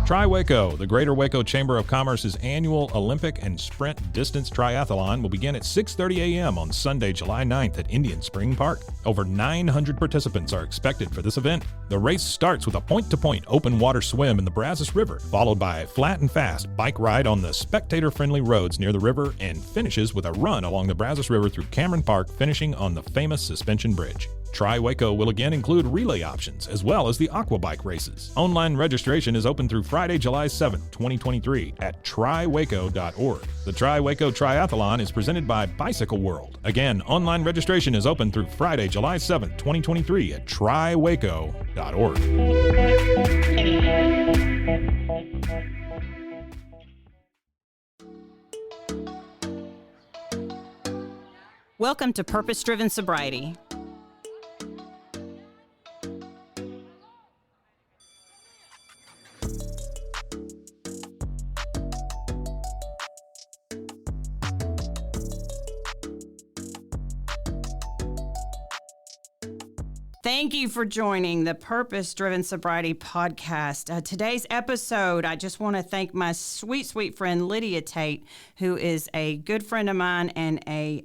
Tri-Waco, the Greater Waco Chamber of Commerce's annual Olympic and Sprint Distance Triathlon will begin at 6:30 a.m. on Sunday, July 9th at Indian Spring Park. Over 900 participants are expected for this event. The race starts with a point-to-point open water swim in the Brazos River, followed by a flat and fast bike ride on the spectator-friendly roads near the river, and finishes with a run along the Brazos River through Cameron Park, finishing on the famous suspension bridge. Tri-Waco will again include relay options, as well as the aquabike races. Online registration is open through Friday, July 7th, 2023 at triwaco.org. The Tri-Waco Triathlon is presented by Bicycle World. Again, online registration is open through Friday, July 7th, 2023 at triwaco.org. Welcome to Purpose Driven Sobriety. Thank you for joining the Purpose Driven Sobriety podcast. Today's episode, I just want to thank my sweet, sweet friend Lydia Tate, who is a good friend of mine and a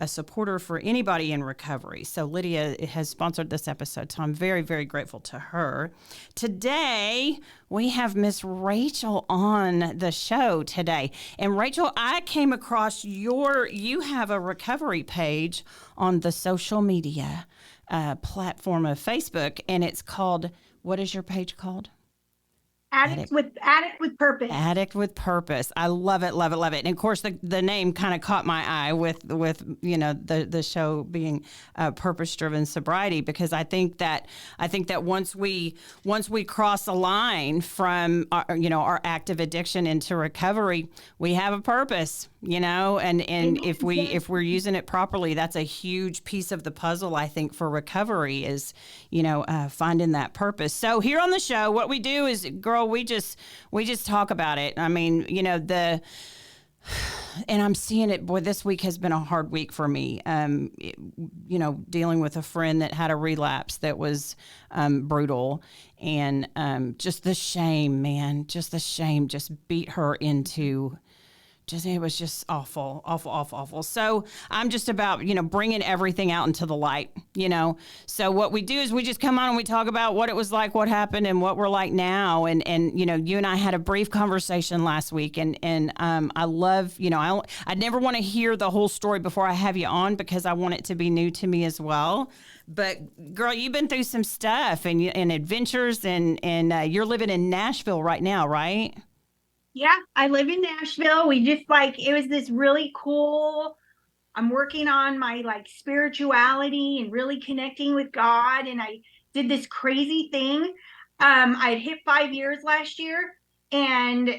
supporter for anybody in recovery. So Lydia has sponsored this episode, so I'm very, very grateful to her. Today, we have Miss Rachel on the show today. And Rachel, I came across you have a recovery page on the social media platform of Facebook, and it's called, what is your page called? Addict with Purpose. Addict with Purpose. I love it, love it, love it. And of course, the name kind of caught my eye with the show being Purpose Driven Sobriety, because I think that once we cross a line from our active addiction into recovery, we have a purpose. And if we're using it properly, that's a huge piece of the puzzle, I think, for recovery is, finding that purpose. So here on the show, what we do is, girl, we just talk about it. I mean, and I'm seeing it, boy, this week has been a hard week for me. Dealing with a friend that had a relapse that was brutal, and just the shame, man, just beat her into. It was just awful, awful, awful, awful. So I'm just about, bringing everything out into the light, So what we do is we just come on and we talk about what it was like, what happened, and what we're like now. And you and I had a brief conversation last week, and I love, I never want to hear the whole story before I have you on, because I want it to be new to me as well. But girl, you've been through some stuff and adventures, and you're living in Nashville right now, right? Yeah, I live in Nashville. We just it was this really cool, I'm working on my spirituality and really connecting with God. And I did this crazy thing. I had hit 5 years last year, and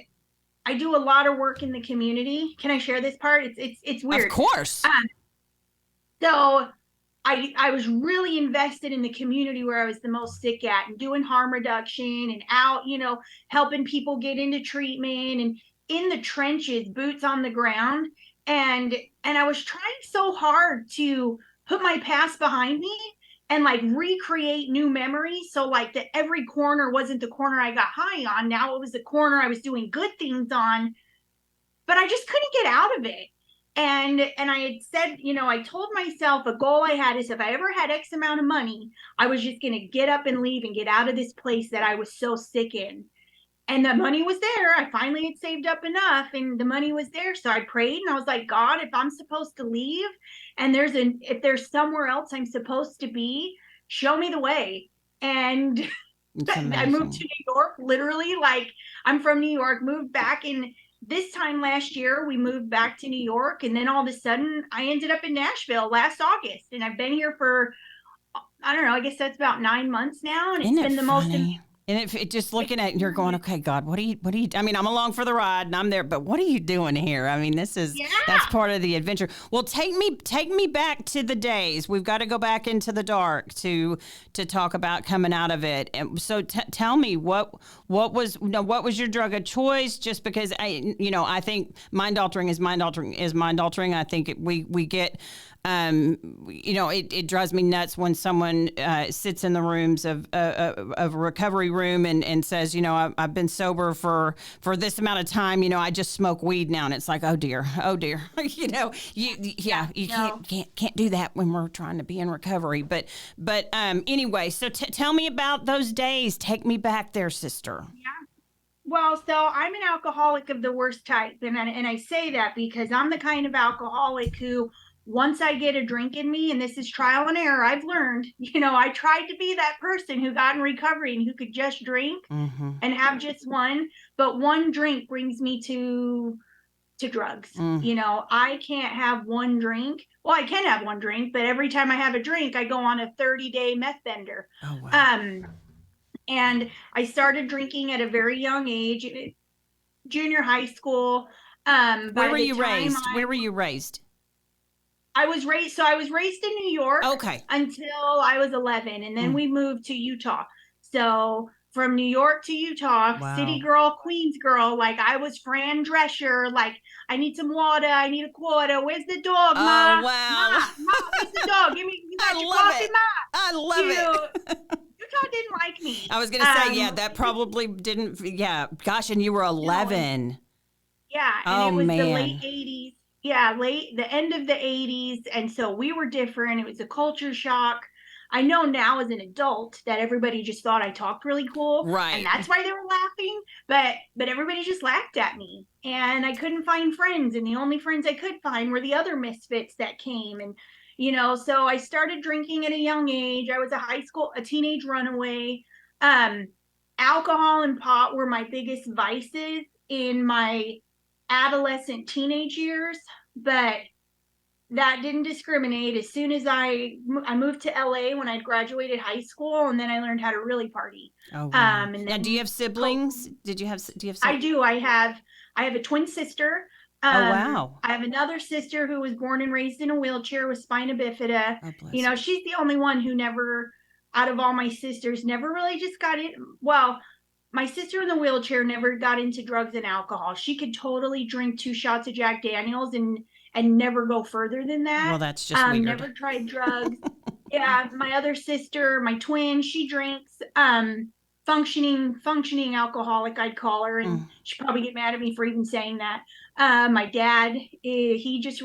I do a lot of work in the community. Can I share this part? It's weird. Of course. So I was really invested in the community where I was the most sick at, and doing harm reduction and out, helping people get into treatment and in the trenches, boots on the ground. And I was trying so hard to put my past behind me and recreate new memories. So that every corner wasn't the corner I got high on. Now it was the corner I was doing good things on, but I just couldn't get out of it. And I had said, I told myself a goal I had is if I ever had X amount of money, I was just going to get up and leave and get out of this place that I was so sick in. And the money was there. I finally had saved up enough, and the money was there. So I prayed, and I was like, God, if I'm supposed to leave and if there's somewhere else I'm supposed to be, show me the way. And I moved to New York, literally, I'm from New York, moved back in. This time last year, we moved back to New York, and then all of a sudden, I ended up in Nashville last August, and I've been here for, I don't know, I guess that's about 9 months now, and it's been the most. And if it just looking at, you're going, okay, God, what do you, I mean, I'm along for the ride and I'm there, but what are you doing here? I mean, that's part of the adventure. Well, take me back to the days. We've got to go back into the dark to talk about coming out of it. And so tell me what was your drug of choice? Just because I think mind altering is mind altering. I think we get it drives me nuts when someone sits in the rooms of a recovery room and says, I've been sober for this amount of time. I just smoke weed now, and it's like, oh dear. You can't do that when we're trying to be in recovery. But anyway, so tell me about those days. Take me back there, sister. Yeah. Well, so I'm an alcoholic of the worst type. And I say that because I'm the kind of alcoholic who, once I get a drink in me, and this is trial and error, I've learned, I tried to be that person who got in recovery and who could just drink and have just one, but one drink brings me to drugs. I can't have one drink. Well, I can have one drink, but every time I have a drink, I go on a 30-day meth bender. Oh, wow. And I started drinking at a very young age, junior high school. Where were you raised? Where were you raised? I was raised in New York. Okay. Until I was 11, and then we moved to Utah. So from New York to Utah, wow. City girl, Queens girl, like I was Fran Drescher, like I need some water, I need a quarter. Where's the dog, Ma? Oh, wow. Ma, where's the dog? Give me, you got your coffee, it. Ma? I love it. Utah didn't like me. I was going to say, that probably didn't. Yeah, gosh, and you were 11. Yeah, and it was man. the late 80s. Yeah, the end of the 80s, and so we were different. It was a culture shock. I know now as an adult that everybody just thought I talked really cool, right? And that's why they were laughing. But everybody just laughed at me, and I couldn't find friends, and the only friends I could find were the other misfits that came, and. So I started drinking at a young age. I was a teenage runaway. Alcohol and pot were my biggest vices in my adolescent teenage years, but that didn't discriminate. As soon as I moved to LA when I graduated high school, and then I learned how to really party. Oh, wow. And then, now, do you have siblings? Do you have siblings? I do. I have a twin sister. Oh, wow. I have another sister who was born and raised in a wheelchair with spina bifida. Oh, she's the only one who never, out of all my sisters, never really just got in. Well, my sister in the wheelchair never got into drugs and alcohol. She could totally drink 2 shots of Jack Daniels and never go further than that. Well, that's just weird. Never tried drugs. Yeah, my other sister, my twin, she drinks. Functioning alcoholic, I'd call her, and she'd probably get mad at me for even saying that. My dad, he just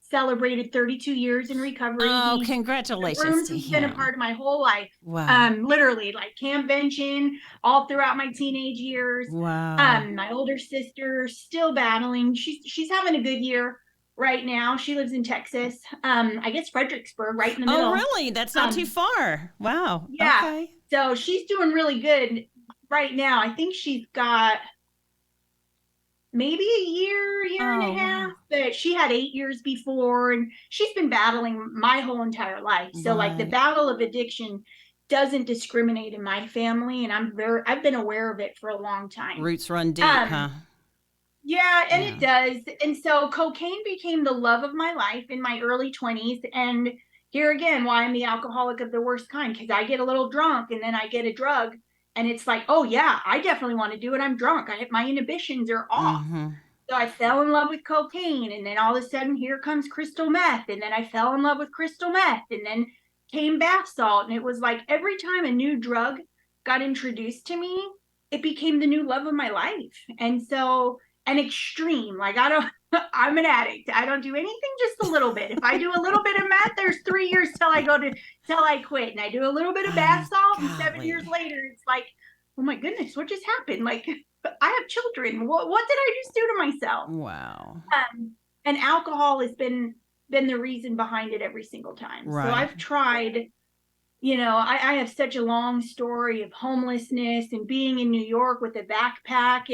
celebrated 32 years in recovery. Oh, congratulations to him. He's been a part of my whole life. Wow. Literally, like Camvention, all throughout my teenage years. Wow. My older sister, still battling. She's having a good year right now. She lives in Texas. I guess Fredericksburg, right in the middle. Oh, really? That's not too far. Wow. Yeah. Okay. So she's doing really good right now. I think she's got maybe a year and a half, but she had 8 years before, and she's been battling my whole entire life. So like the battle of addiction doesn't discriminate in my family, and I've been aware of it for a long time. Roots run deep, huh? Yeah, and it does. And so cocaine became the love of my life in my early 20s, and here again, why I'm the alcoholic of the worst kind, because I get a little drunk and then I get a drug, and it's like, oh yeah, I definitely want to do it. I'm drunk. My inhibitions are off. So I fell in love with cocaine, and then all of a sudden here comes crystal meth, and then I fell in love with crystal meth, and then came bath salt, and it was like every time a new drug got introduced to me, it became the new love of my life. And so an extreme, like I'm an addict. I don't do anything just a little bit. If I do a little bit of meth, there's 3 years till I quit. And I do a little bit of bath salt, and 7 years later, it's like, oh my goodness, what just happened? Like, I have children. What did I just do to myself? Wow. And alcohol has been the reason behind it every single time. Right. So I've tried, I have such a long story of homelessness and being in New York with a backpack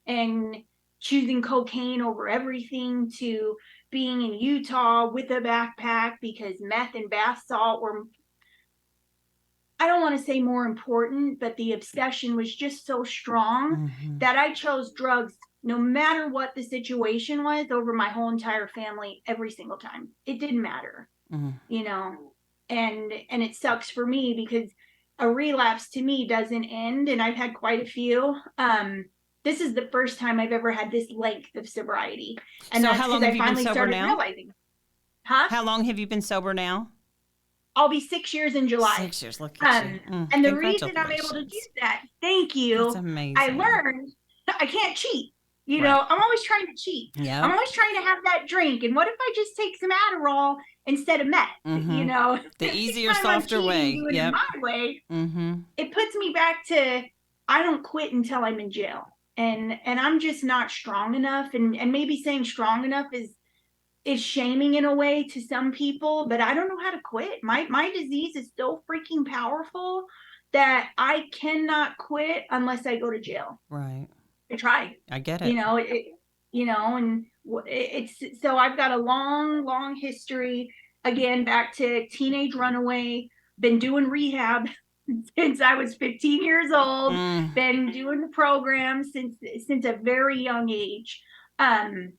and choosing cocaine over everything, to being in Utah with a backpack because meth and bath salt were, I don't want to say more important, but the obsession was just so strong that I chose drugs no matter what the situation was over my whole entire family every single time. It didn't matter, and it sucks for me because a relapse to me doesn't end, and I've had quite a few. This is the first time I've ever had this length of sobriety. And so that's how long because have I you been finally sober started now? realizing. Huh? How long have you been sober now? I'll be 6 years in July. 6 years. Look at you. And the reason I'm able to do that, thank you. That's amazing. I learned I can't cheat. You Right. know, I'm always trying to cheat. Yeah. I'm always trying to have that drink. And what if I just take some Adderall instead of meth? Mhm. You know, The easier, Anytime I'm softer cheating, way. do it Yep. in my way. Mm-hmm. It puts me back to I don't quit until I'm in jail. And I'm just not strong enough. And maybe saying strong enough is shaming in a way to some people, but I don't know how to quit. My disease is so freaking powerful that I cannot quit unless I go to jail. Right. I tried. I get it. You know, and it's so I've got a long history. Again, back to teenage runaway. Been doing rehab since I was 15 years old. Been doing the program since a very young age. And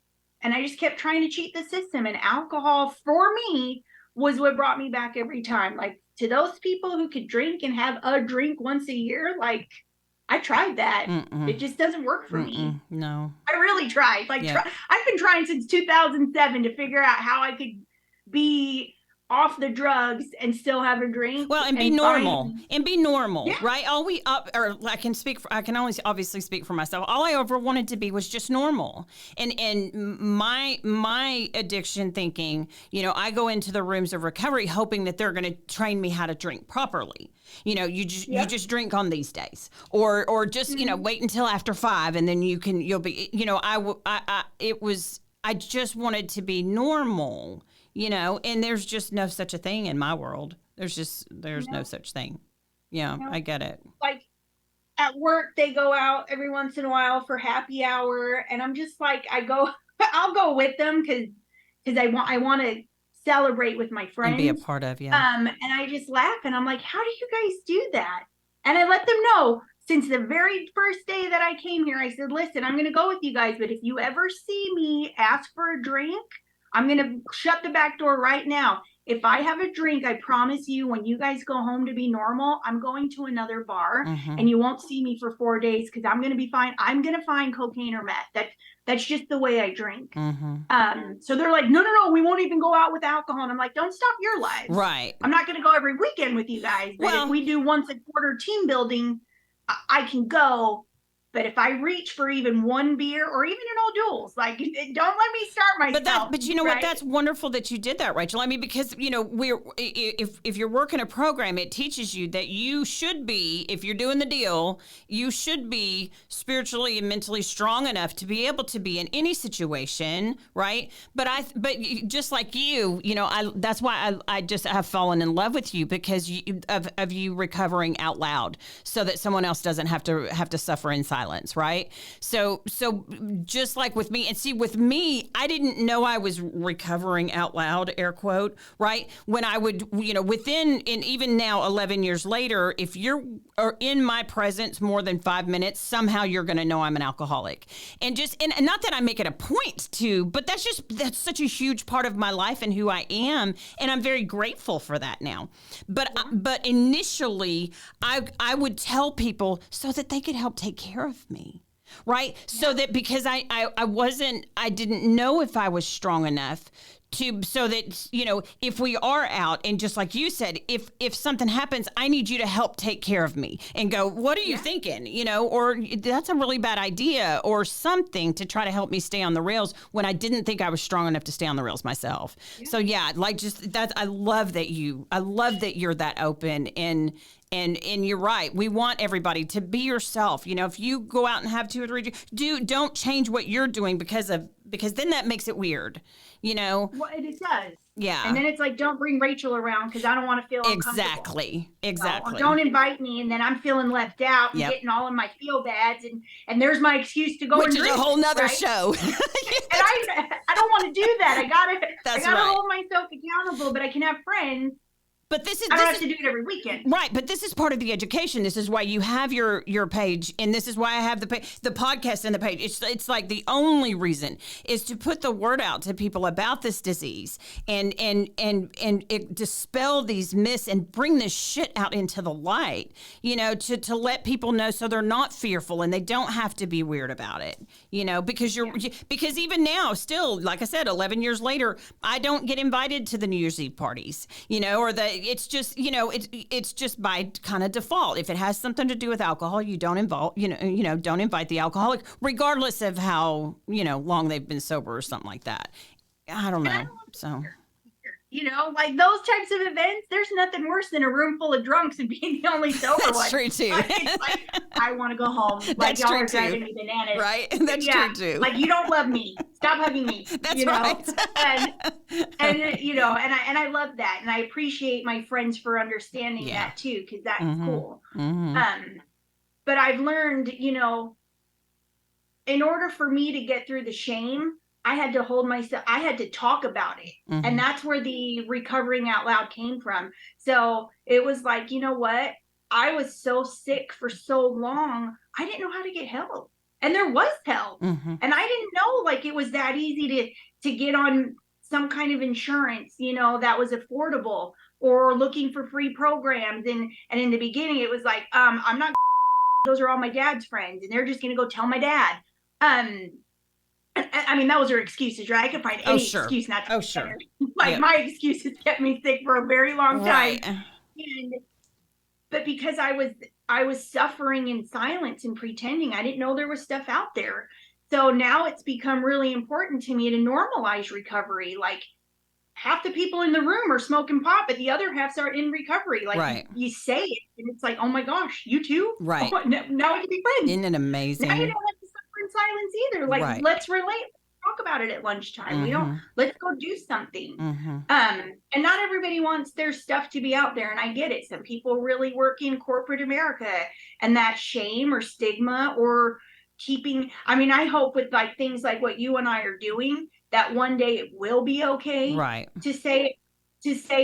I just kept trying to cheat the system. And alcohol, for me, was what brought me back every time. Like, to those people who could drink and have a drink once a year, like, I tried that. It just doesn't work for me. No. I really tried. Like, I've been trying since 2007 to figure out how I could be off the drugs and still have a drink. Well, and be normal. Yeah. Right? I can always obviously speak for myself. All I ever wanted to be was just normal. And my addiction thinking, you know, I go into the rooms of recovery hoping that they're going to train me how to drink properly. You know, you just drink on these days, or just you know, wait until after 5 and then you'll be, you know, I just wanted to be normal. You know, and there's just no such a thing in my world. There's no such thing. Yeah, I get it. Like, at work, they go out every once in a while for happy hour, and I'm just like, I'll go with them because I want to celebrate with my friends And be a part of, yeah. And I just laugh, and I'm like, how do you guys do that? And I let them know since the very first day that I came here. I said, listen, I'm going to go with you guys, but if you ever see me ask for a drink, I'm going to shut the back door right now. If I have a drink, I promise you, when you guys go home to be normal, I'm going to another bar and you won't see me for 4 days because I'm going to be fine. I'm going to find cocaine or meth. That's just the way I drink. So they're like, no, we won't even go out with alcohol. And I'm like, don't stop your lives. Right. I'm not going to go every weekend with you guys. But if we do once a quarter team building, I can go. But if I reach for even one beer or even an O'Doul's, like, don't let me start myself. But you know what? That's wonderful that you did that, Rachel. I mean, because, you know, if you're working a program, it teaches you that you should be, if you're doing the deal, you should be spiritually and mentally strong enough to be able to be in any situation, right? But just like you know, that's why I just have fallen in love with you, because of you recovering out loud, so that someone else doesn't have to suffer in silence. Right? So just like with me, and see, with me, I didn't know I was recovering out loud, air quote, right? When I would, you know, within, and even now, 11 years later, if you're in my presence more than 5 minutes, somehow you're going to know I'm an alcoholic. And not that I make it a point to, but that's such a huge part of my life and who I am. And I'm very grateful for that now. But initially, I would tell people so that they could help take care of me, right? So that, because I didn't know if I was strong enough so that, you know, if we are out, and just like you said, if something happens, I need you to help take care of me, and go, what are you thinking? You know, or that's a really bad idea, or something to try to help me stay on the rails when I didn't think I was strong enough to stay on the rails myself. Yeah. So like, just that, I love that you're that open, and you're right. We want everybody to be yourself. You know, if you go out and have 2 or 3, don't change what you're doing because then that makes it weird. You know, well, it does. Yeah. And then it's like, don't bring Rachel around because I don't want to feel uncomfortable. Exactly. Or don't invite me, and then I'm feeling left out and getting all of my feel bads, and there's my excuse to go and drink. Which is a whole nother show. And I don't want to do that. I gotta hold myself accountable, but I can have friends But this is I don't have to do it every weekend. Right, but this is part of the education. This is why you have your page, and this is why I have the podcast and the page. It's like the only reason is to put the word out to people about this disease and dispel these myths and bring this shit out into the light. To let people know so they're not fearful and they don't have to be weird about it. Because because even now, still, like I said, 11 years later, I don't get invited to the New Year's Eve parties. Or it's just, it's just by kind of default. If it has something to do with alcohol, you don't don't invite the alcoholic, regardless of how, long they've been sober or something like that. I don't know. So, like those types of events, there's nothing worse than a room full of drunks and being the only sober one. That's true too. It's like, I want to go home. Like, That's y'all true are driving too. me bananas. Right? That's true too. Like, you don't love me. Stop hugging me. That's right. and I love that. And I appreciate my friends for understanding that too, because that's cool. Mm-hmm. But I've learned, in order for me to get through the shame, I had to hold myself, I had to talk about it. Mm-hmm. And that's where the recovering out loud came from. So it was like, you know what? I was so sick for so long, I didn't know how to get help. And there was help. Mm-hmm. And I didn't know like it was that easy to get on some kind of insurance, that was affordable, or looking for free programs. And in the beginning, it was like, I'm not, those are all my dad's friends, and they're just going to go tell my dad. I mean, those are excuses, right? I could find any excuse not to. Oh, sure. Like, my excuses kept me sick for a very long time. Right. But because I was suffering in silence and pretending, I didn't know there was stuff out there. So now it's become really important to me to normalize recovery. Like, half the people in the room are smoking pot, but the other halves are in recovery. Like, right. you say it, and it's like, oh my gosh, you too? Right. Oh, now we can be friends. Isn't it amazing? Now you don't have to suffer in silence either. Like, right. Let's relate. Talk about it at lunchtime. Mm-hmm. Let's go do something. Mm-hmm. And not everybody wants their stuff to be out there. And I get it. Some people really work in corporate America, and that shame or stigma or keeping, I hope with like things like what you and I are doing, that one day it will be okay. Right. To say,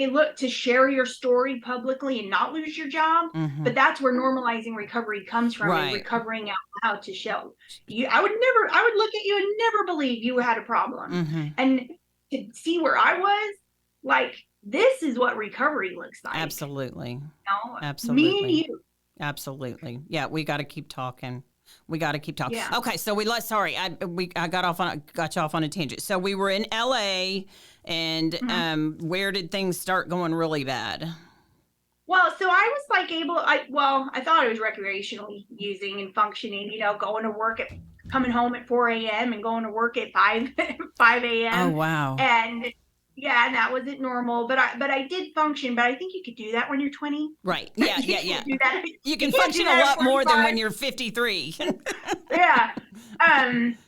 look, to share your story publicly and not lose your job. Mm-hmm. But that's where normalizing recovery comes from, right. and recovering out loud to show you. I would look at you and never believe you had a problem. Mm-hmm. And to see where I was, like, this is what recovery looks like. Absolutely. Absolutely. Me and you. Absolutely. Yeah, we got to keep talking. Yeah. Okay, so I got you off on a tangent. So we were in LA, and Mm-hmm. Where did things start going really bad? Well, so I was like I thought I was recreationally using and functioning, going to work coming home at 4 a.m. and going to work at 5 a.m. Oh, wow. And yeah, and that wasn't normal, but I did function. But I think you could do that when you're 20. Right. Yeah. Do that. You can function a lot more than when you're 53. Yeah.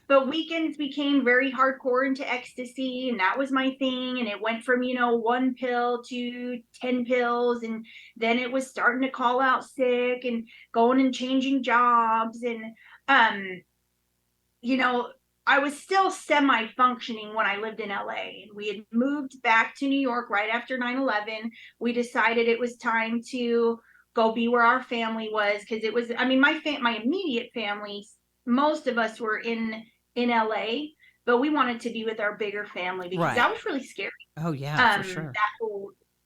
But weekends became very hardcore into ecstasy, and that was my thing. And it went from, 1 pill to 10 pills. And then it was starting to call out sick and going and changing jobs. And, I was still semi-functioning when I lived in LA, and we had moved back to New York right after 9/11. We decided it was time to go be where our family was, because it was, my immediate family, most of us were in LA, but we wanted to be with our bigger family because right. that was really scary. Oh yeah, for sure.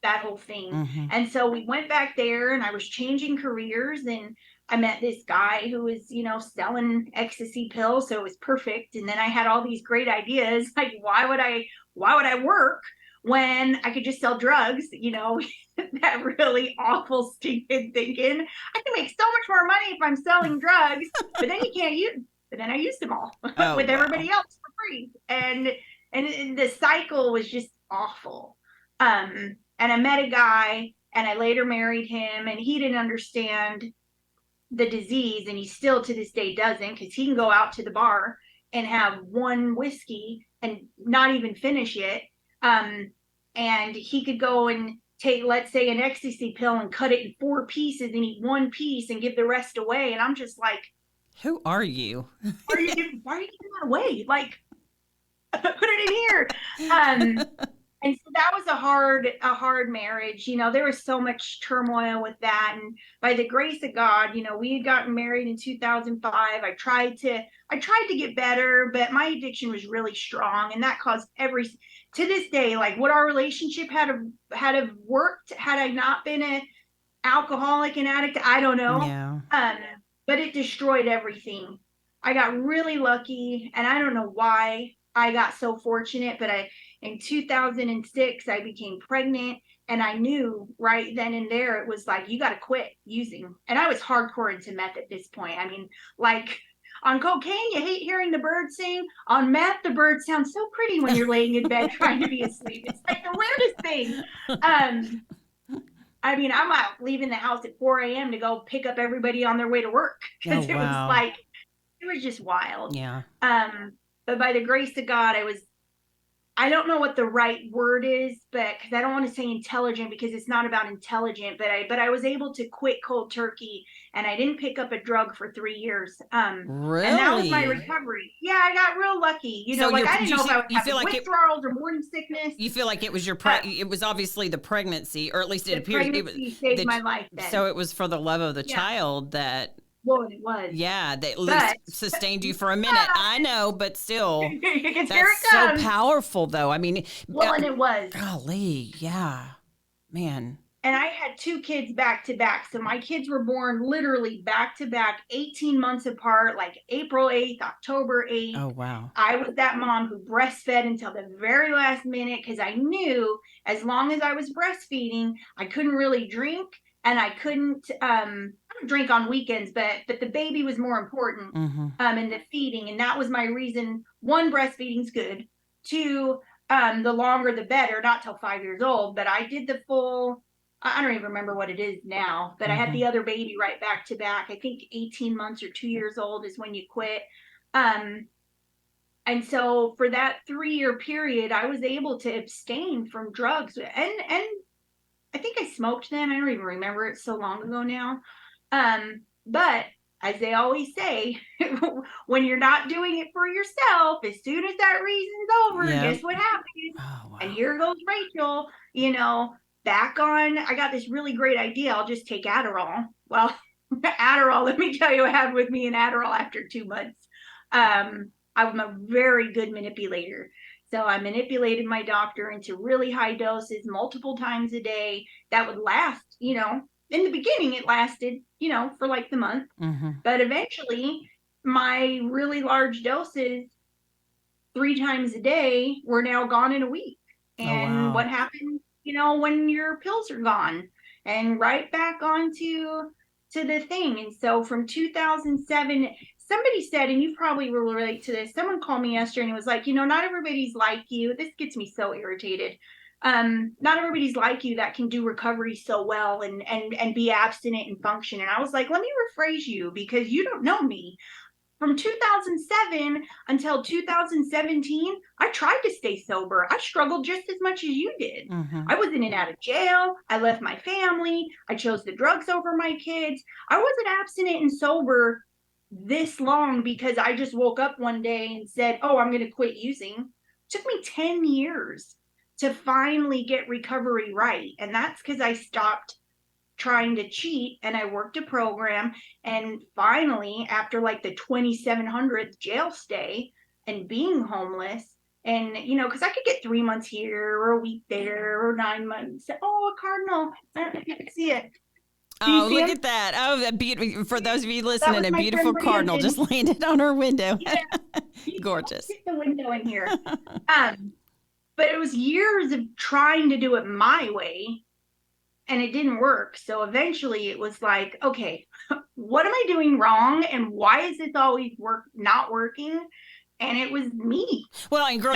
That whole thing. Mm-hmm. And so we went back there, and I was changing careers, and I met this guy who was, selling ecstasy pills. So it was perfect. And then I had all these great ideas. Like, why would I work when I could just sell drugs? That really awful, stupid thinking. I can make so much more money if I'm selling drugs, but then you can't use. But then I used them all with everybody else for free. And the cycle was just awful. And I met a guy, and I later married him, and he didn't understand the disease, and he still to this day doesn't, because he can go out to the bar and have one whiskey and not even finish it. And he could go and take, let's say, an ecstasy pill and cut it in 4 pieces and eat 1 piece and give the rest away. And I'm just like, who are you? why are you giving that away? Like, put it in here. And so that was a hard marriage. There was so much turmoil with that. And by the grace of God, we had gotten married in 2005. I tried to get better, but my addiction was really strong, and that caused to this day, like, would our relationship have worked had I not been an alcoholic and addict? I don't know. Yeah. But it destroyed everything. I got really lucky, and I don't know why I got so fortunate, but in 2006, I became pregnant, and I knew right then and there, it was like, you got to quit using. And I was hardcore into meth at this point. I mean, like, on cocaine, you hate hearing the birds sing. On meth, the birds sound so pretty when you're laying in bed trying to be asleep. It's like the weirdest thing. I mean, I'm out leaving the house at 4 a.m. to go pick up everybody on their way to work, because it was like, it was just wild. Yeah. But by the grace of God, I don't know what the right word is, but because I don't want to say intelligent, because it's not about intelligent, but I was able to quit cold turkey, and I didn't pick up a drug for 3 years. Really? And that was my recovery. Yeah, I got real lucky. I didn't know if I was having withdrawals or morning sickness. You feel like it was it was obviously the pregnancy, or at least it appeared. Pregnancy saved my life then. So it was for the love of the child that. Well, it was. Yeah, that at least sustained you for a minute. I know, but still, that's so powerful, though. I mean, and it was. Golly, yeah, man. And I had 2 kids back to back. So my kids were born literally back to back, 18 months apart, like April 8th, October 8th. Oh, wow. I was that mom who breastfed until the very last minute, because I knew as long as I was breastfeeding, I couldn't really drink, and I couldn't drink on weekends, but the baby was more important in the feeding. And that was my reason. 1, breastfeeding's good. 2, the longer the better, not till 5 years old, but I did the full, I don't even remember what it is now, but I had the other baby right back to back. I think 18 months or 2 years old is when you quit. And so for that 3-year period, I was able to abstain from drugs, and I think I smoked then. I don't even remember, it's so long ago now. But as they always say, when you're not doing it for yourself, as soon as that reason's over, guess what happens? Oh, wow. And here goes Rachel, back on. I got this really great idea. I'll just take Adderall. Well, Adderall, let me tell you what happened with me in Adderall after 2 months. I'm a very good manipulator. So I manipulated my doctor into really high doses multiple times a day that would last, in the beginning, it lasted, for like the month. But eventually, my really large doses 3 times a day were now gone in a week. And what happens, when your pills are gone? And right back onto the thing. And so from 2007, somebody said, and you probably will relate to this, someone called me yesterday and it was like, not everybody's like you. This gets me so irritated. Not everybody's like you that can do recovery so well and be abstinent and function. And I was like, let me rephrase you, because you don't know me. From 2007 until 2017, I tried to stay sober. I struggled just as much as you did. I was in and out of jail. I left my family. I chose the drugs over my kids. I wasn't abstinent and sober this long because I just woke up one day and said, oh, I'm going to quit using. It took me 10 years to finally get recovery right. And that's because I stopped trying to cheat and I worked a program. And finally, after like the 2,700th jail stay and being homeless, and, because I could get 3 months here or a week there or 9 months. Oh, a cardinal. I don't know if you can see it. Oh, look at that. Oh, for those of you listening, a beautiful cardinal just landed on our window. Yeah. Gorgeous. Get the window in here. But it was years of trying to do it my way, and it didn't work. So eventually it was like, okay, what am I doing wrong? And why is this always not working? And it was me. Well, and girl,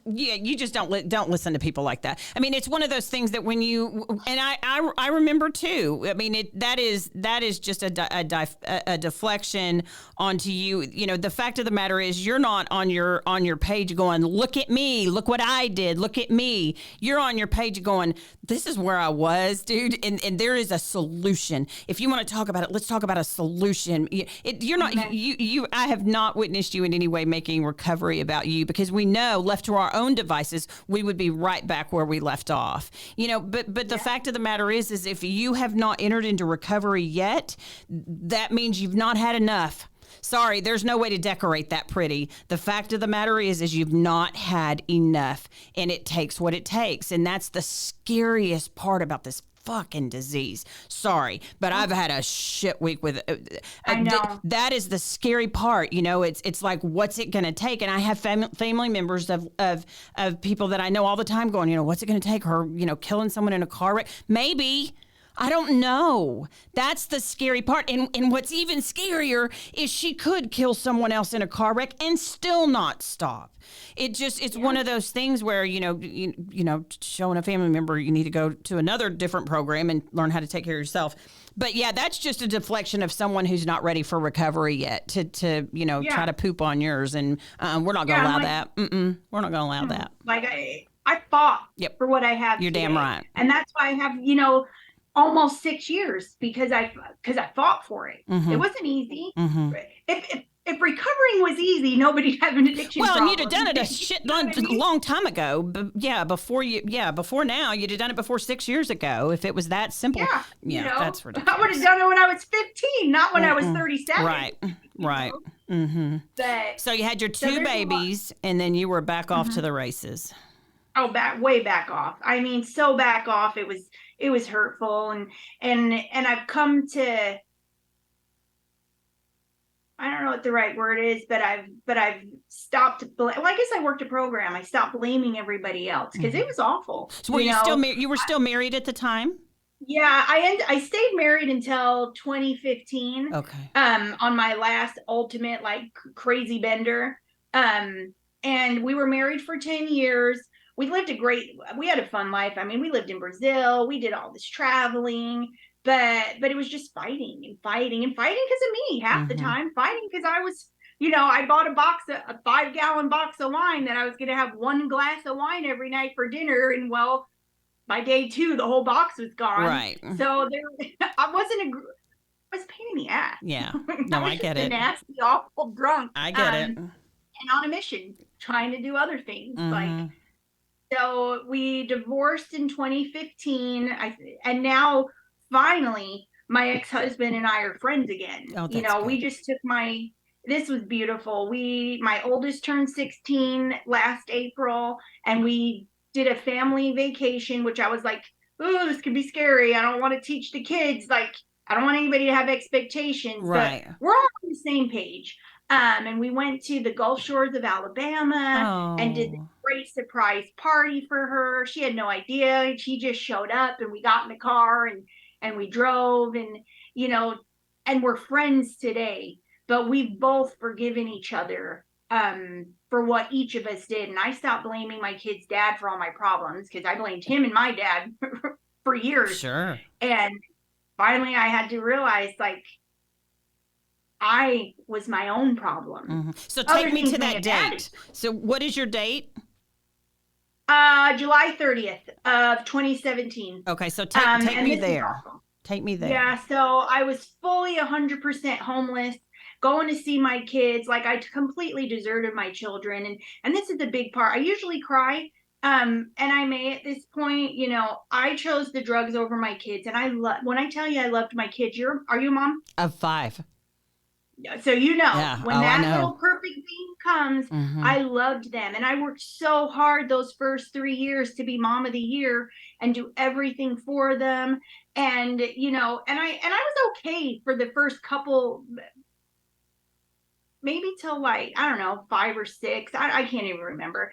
you just don't listen to people like that. I mean, it's one of those things that when you, and I remember too. I mean, that is just a deflection onto you. The fact of the matter is, you're not on your page going, look at me, look what I did, look at me. You're on your page going, this is where I was, dude, and there is a solution. If you want to talk about it, let's talk about a solution. You're not I have not witnessed you in any way making recovery about you, because we know left to our own devices, we would be right back where we left off. But the fact of the matter is if you have not entered into recovery yet, that means you've not had enough. Sorry, there's no way to decorate that pretty. The fact of the matter is you've not had enough, and it takes what it takes. And that's the scariest part about this fucking disease. Sorry, but I've had a shit week with I know. that is the scary part. It's like, what's it going to take? And I have family members of people that I know all the time going, what's it going to take? Her, killing someone in a car wreck? Maybe. I don't know. That's the scary part. And what's even scarier is she could kill someone else in a car wreck and still not stop. It's one of those things where, showing a family member, you need to go to another different program and learn how to take care of yourself. But yeah, that's just a deflection of someone who's not ready for recovery yet to try to poop on yours. And we're not going to allow that. We're not going to allow that. Like I fought for what I have. You're today. damn right. And that's why I have, almost 6 years because I fought for it. Mm-hmm. It wasn't easy. Mm-hmm. If recovering was easy, nobody'd have an addiction problem. Well, and you'd have done it a long time ago. Before now, you'd have done it before 6 years ago. If it was that simple. Yeah, that's ridiculous. I would have done it when I was 15, not when I was 37. Right. Mm-hmm. So you had your two babies, and then you were back off to the races. Oh, way back off. I mean, so back off. It was hurtful, and I've come to, I don't know what the right word is, but I've stopped. Well, I guess I worked a program. I stopped blaming everybody else because it was awful. So were you were still married at the time? Yeah, I stayed married until 2015. Okay. On my last ultimate crazy bender. And we were married for 10 years. We had a fun life. I mean, we lived in Brazil. We did all this traveling, but it was just fighting because of me half the time, fighting because I was, I bought a 5-gallon box of wine that I was going to have one glass of wine every night for dinner. And by day 2, the whole box was gone. Right. So I was a pain in the ass. Yeah. No, I get it. Nasty, awful drunk. I get it. And on a mission, trying to do other things So we divorced in 2015, and now finally my ex-husband and I are friends again. Oh, that's good. We just took this was beautiful. My oldest turned 16 last April, and we did a family vacation, which I was like, oh, this could be scary. I don't want to teach the kids. I don't want anybody to have expectations. Right. But we're all on the same page. And we went to the Gulf Shores of Alabama and did a great surprise party for her. She had no idea. She just showed up, and we got in the car and we drove, and we're friends today. But we've both forgiven each other for what each of us did. And I stopped blaming my kid's dad for all my problems because I blamed him and my dad for years. Sure. And finally I had to realize I was my own problem. Mm-hmm. So take me to that date. So what is your date? July 30th of 2017. Okay, so take me there. Take me there. Yeah, so I was fully 100% homeless, going to see my kids. I completely deserted my children. And this is the big part. I usually cry. And I may at this point, I chose the drugs over my kids. And when I tell you I loved my kids, are you a mom? Of 5. So yeah. When that little perfect being comes, I loved them. And I worked so hard those first 3 years to be mom of the year and do everything for them. And, and I was okay for the first couple, maybe till 5 or 6. I can't even remember.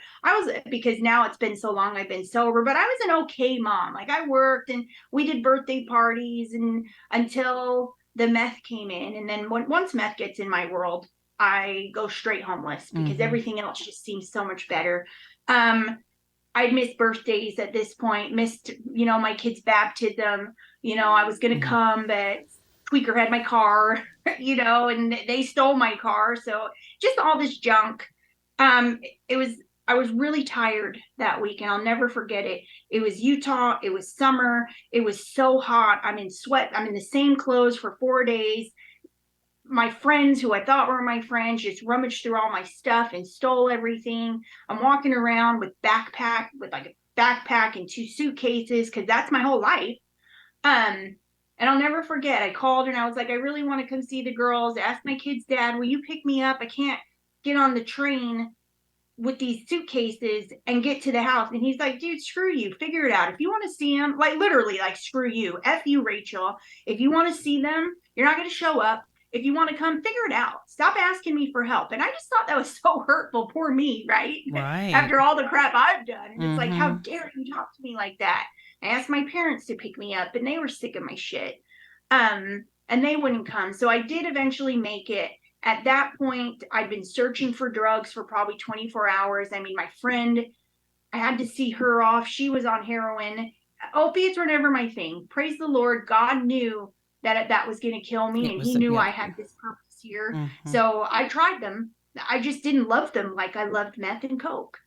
Because now it's been so long I've been sober, but I was an okay mom. I worked and we did birthday parties and until the meth came in. And then once meth gets in my world, I go straight homeless because everything else just seems so much better. I'd missed birthdays at this point, missed, my kid's baptism. I was going to come, but Tweaker had my car, and they stole my car. So just all this junk. I was really tired that week, and I'll never forget it. It was Utah. It was summer. It was so hot. I'm in sweat. I'm in the same clothes for 4 days. my friends who I thought were my friends just rummaged through all my stuff and stole everything. I'm walking around with like a backpack and 2 suitcases because that's my whole life. And I'll never forget, I called and I was like, I really want to come see the girls. I asked my kid's dad, will you pick me up? I can't get on the train with these suitcases and get to the house. And he's like, dude, screw you. Figure it out. If you want to see them, like literally, like, screw you. F you, Rachel. If you want to see them, you're not going to show up. If you want to come, figure it out. Stop asking me for help. And I just thought that was so hurtful. Poor me, right? Right. After all the crap I've done. And it's like, how Mm-hmm. dare you talk to me like that? I asked my parents to pick me up and they were sick of my shit. And they wouldn't come. So I did eventually make it. At that point, I'd been searching for drugs for probably 24 hours. I mean, my friend, I had to see her off. She was on heroin. Opiates were never my thing. Praise the Lord. God knew that was going to kill me, and he knew I had this purpose here. Mm-hmm. So I tried them. I just didn't love them like I loved meth and coke.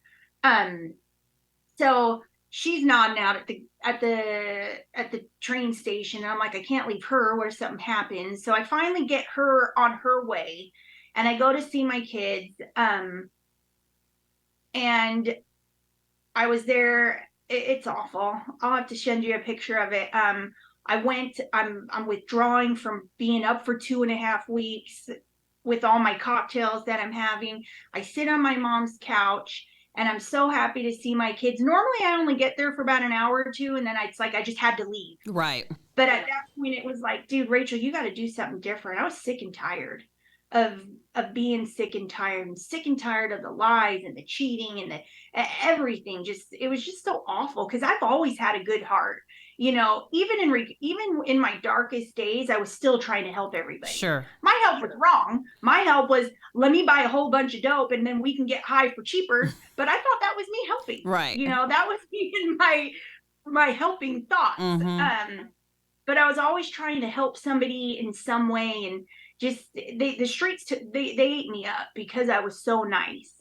So she's nodding out at the train station. And I'm like, I can't leave her. What if something happens? So I finally get her on her way, and I go to see my kids. And I was there. It's awful. I'll have to send you a picture of it. I'm withdrawing from being up for 2.5 weeks with all my cocktails that I'm having. I sit on my mom's couch and I'm so happy to see my kids. Normally I only get there for about an hour or two, and then it's like I just had to leave. Right. But at that point it was like, dude, Rachel, you got to do something different. I was sick and tired of being sick and tired of the lies and the cheating and the everything. It was just so awful because I've always had a good heart. You know, even in my darkest days, I was still trying to help everybody. Sure. My help was wrong. My help was, let me buy a whole bunch of dope and then we can get high for cheaper. But I thought that was me helping. Right. You know, that was me in my helping thoughts. Mm-hmm. But I was always trying to help somebody in some way, and just the streets they ate me up because I was so nice.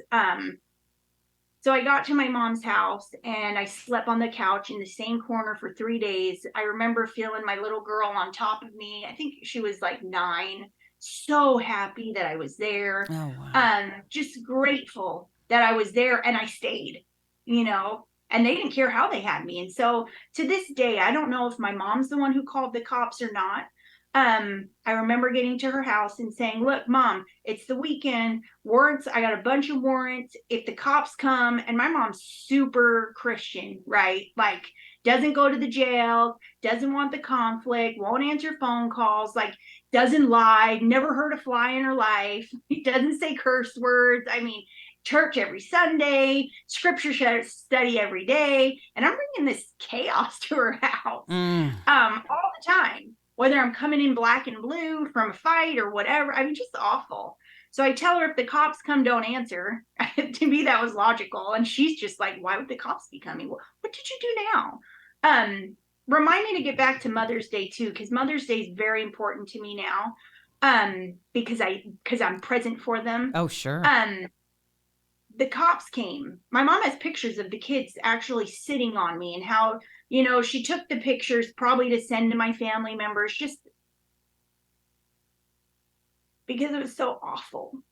So I got to my mom's house and I slept on the couch in the same corner for 3 days. I remember feeling my little girl on top of me. I think she was like 9. So happy that I was there. Oh, wow. Just grateful that I was there, and I stayed, you know, and they didn't care how they had me. And so to this day, I don't know if my mom's the one who called the cops or not. I remember getting to her house and saying, look, Mom, it's the weekend. Warrants, I got a bunch of warrants. If the cops come, and my mom's super Christian, right? Like, doesn't go to the jail, doesn't want the conflict, won't answer phone calls, like, doesn't lie, never heard a fly in her life, doesn't say curse words. I mean, church every Sunday, scripture study every day. And I'm bringing this chaos to her house all the time. Whether I'm coming in black and blue from a fight or whatever. I mean, just awful. So I tell her, if the cops come, don't answer. To me, that was logical. And she's just like, why would the cops be coming? What did you do now? Remind me to get back to Mother's Day too, because Mother's Day is very important to me now. Because I'm present for them. Oh, sure. The cops came. My mom has pictures of the kids actually sitting on me, and how, you know, she took the pictures probably to send to my family members, just because it was so awful.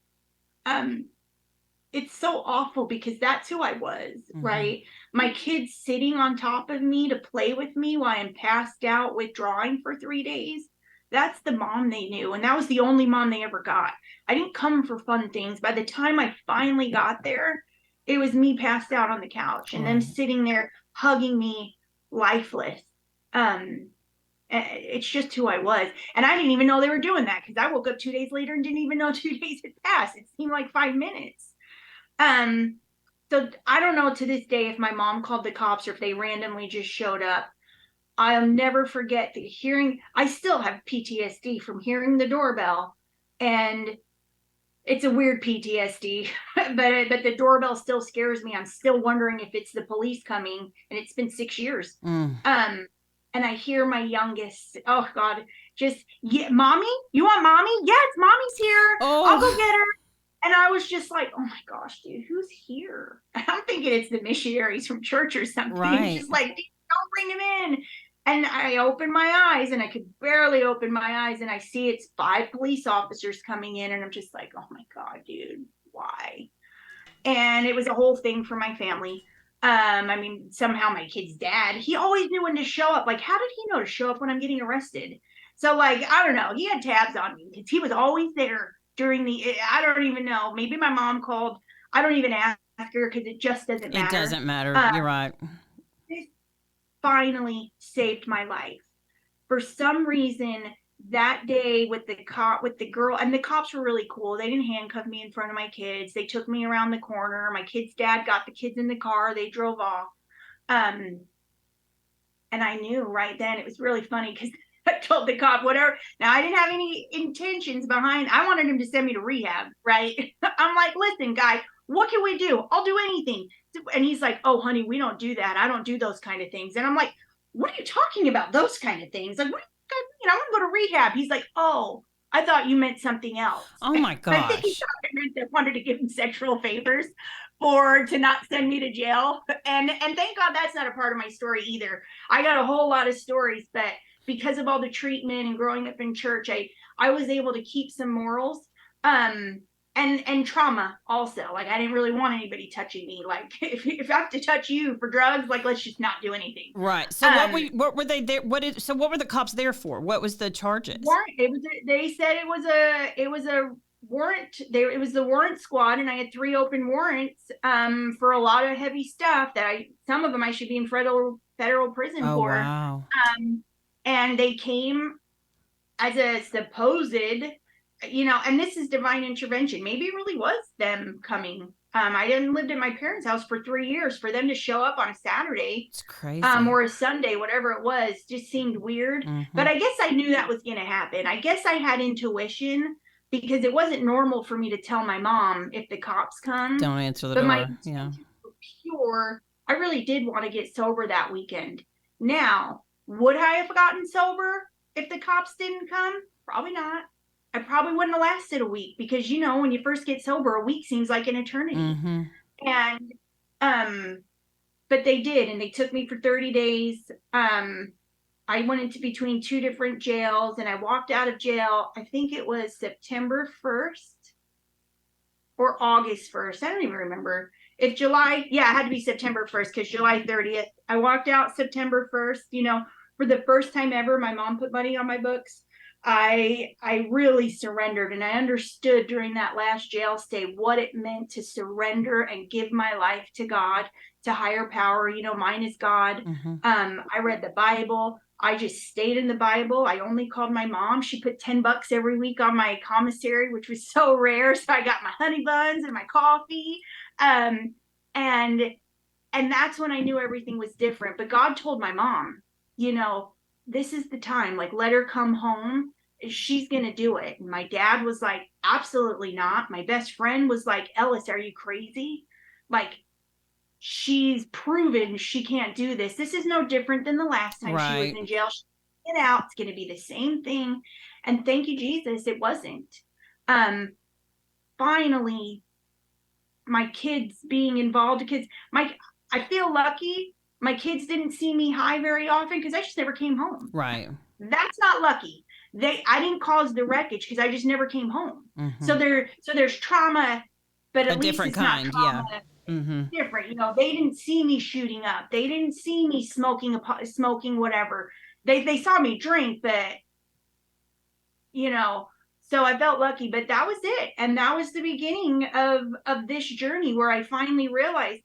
It's so awful because that's who I was, right? My kids sitting on top of me to play with me while I'm passed out withdrawing for 3 days. That's the mom they knew. And that was the only mom they ever got. I didn't come for fun things. By the time I finally got there, it was me passed out on the couch and them sitting there hugging me lifeless. It's just who I was. And I didn't even know they were doing that, because I woke up 2 days later and didn't even know 2 days had passed. It seemed like 5 minutes. So I don't know to this day if my mom called the cops or if they randomly just showed up. I'll never forget the hearing. I still have PTSD from hearing the doorbell, and it's a weird PTSD, but the doorbell still scares me. I'm still wondering if it's the police coming, and it's been 6 years. And I hear my youngest, oh God, just, yeah, Mommy, you want Mommy? Yes, Mommy's here. Oh. I'll go get her. And I was just like, oh my gosh, dude, who's here? I'm thinking it's the missionaries from church or something. Right. Just like, don't bring him in. And I open my eyes, and I could barely open my eyes, and I see it's 5 police officers coming in, and I'm just like, oh my God, dude, why? And it was a whole thing for my family. I mean, somehow my kid's dad, he always knew when to show up. Like, how did he know to show up when I'm getting arrested? So, like, I don't know. He had tabs on me because he was always there during I don't even know. Maybe my mom called. I don't even ask her because it just doesn't matter. It doesn't matter. Uh, You're right. this finally saved my life. For some reason, that day with the girl, and the cops were really cool. They didn't handcuff me in front of my kids. They took me around the corner. My kid's dad got the kids in the car. They drove off. And I knew right then, it was really funny because I told the cop, whatever. Now, I didn't have any intentions behind. I wanted him to send me to rehab, right? I'm like, listen, guy, what can we do? I'll do anything. And he's like, oh, honey, we don't do that. I don't do those kind of things. And I'm like, what are you talking about? Those kind of things? Like, what? I want to go to rehab. He's like, oh, I thought you meant something else. Oh my I think he gosh. thought I meant that I wanted to give him sexual favors or to not send me to jail. And thank God that's not a part of my story either. I got a whole lot of stories, but because of all the treatment and growing up in church, I was able to keep some morals. And trauma also. Like, I didn't really want anybody touching me. Like, if I have to touch you for drugs, like, let's just not do anything. Right. So what were they there? What were the cops there for? What was the charges? Warrant. They said it was a warrant. It was the warrant squad, and I had 3 open warrants for a lot of heavy stuff that some of them I should be in federal prison for. Wow. And they came as a supposed, and this is divine intervention. Maybe it really was them coming. I hadn't lived at my parents' house for 3 years. For them to show up on a Saturday, It's crazy. or a Sunday, whatever it was, just seemed weird. Mm-hmm. But I guess I knew that was going to happen. I guess I had intuition because it wasn't normal for me to tell my mom if the cops come. Don't answer the But door. my Yeah. intentions were pure. I really did want to get sober that weekend. Now, would I have gotten sober if the cops didn't come? Probably not. I probably wouldn't have lasted a week because, when you first get sober, a week seems like an eternity. Mm-hmm. And, but they did, and they took me for 30 days. I went into between 2 different jails, and I walked out of jail. I think it was September 1st or August 1st. I don't even remember. If July, it had to be September 1st because July 30th. I walked out September 1st. For the first time ever, my mom put money on my books. I really surrendered, and I understood during that last jail stay what it meant to surrender and give my life to God, to higher power. Mine is God. Mm-hmm. I read the Bible. I just stayed in the Bible. I only called my mom. She put $10 every week on my commissary, which was so rare. So I got my honey buns and my coffee. And that's when I knew everything was different. But God told my mom, this is the time, like, let her come home. She's going to do it. And my dad was like, absolutely not. My best friend was like, Ellis, are you crazy? Like, she's proven she can't do this. This is no different than the last time she was in jail. She's get out. It's going to be the same thing. And thank you, Jesus, it wasn't. Finally, my kids being involved, I feel lucky. My kids didn't see me high very often because I just never came home. Right. That's not lucky. I didn't cause the wreckage because I just never came home. Mm-hmm. So there's trauma, but at least different it's kind, not trauma. yeah. Mm-hmm. Different. They didn't see me shooting up. They didn't see me smoking whatever. They saw me drink, but so I felt lucky, but that was it. And that was the beginning of this journey where I finally realized